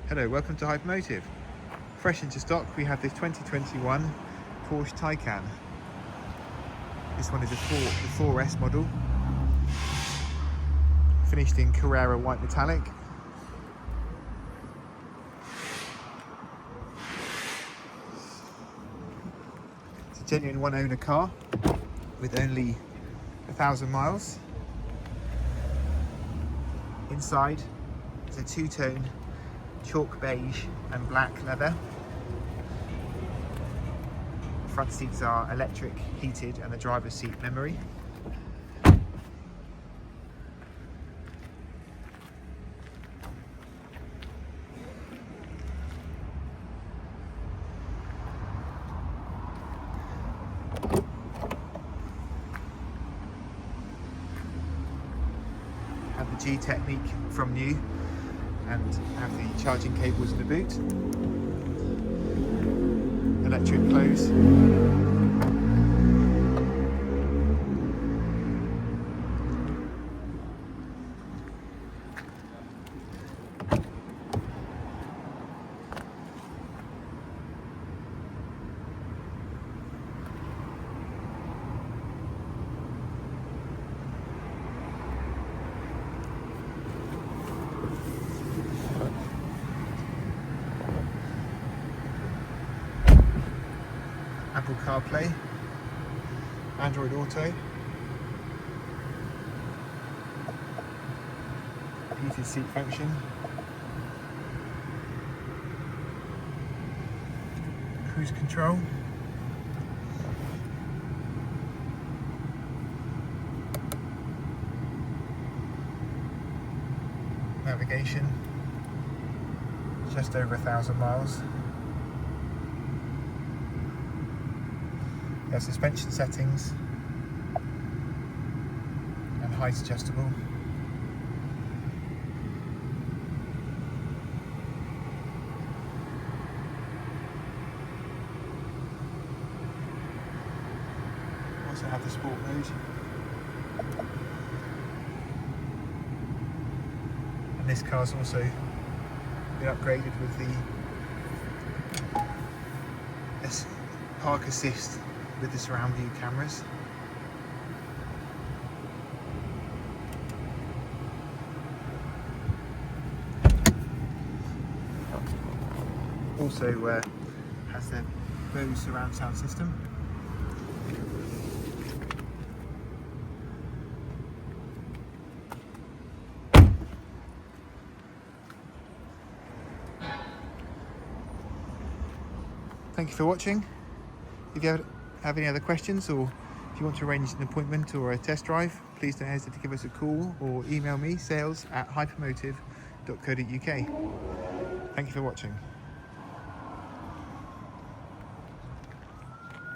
Hello, welcome to Hypermotive. Fresh into stock, we have this 2021 Porsche Taycan. This one is the 4S model, finished in Carrara White metallic. It's a genuine one-owner car with only 1,000 miles. Inside is a two-tone chalk beige and black leather. Front seats are electric, heated, and the driver's seat memory. Have the G Technique from new, and have the charging cables in the boot. Electric close. Apple CarPlay, Android Auto, heated seat function, cruise control, navigation, just over 1,000 miles. We have suspension settings and height adjustable. Also have the sport mode. And this car's also been upgraded with the park assist with the surround view cameras. Also has the Bose surround sound system. Thank you for watching. If you have any other questions, or if you want to arrange an appointment or a test drive, please don't hesitate to give us a call or email me, sales@hypermotive.co.uk. Thank you for watching.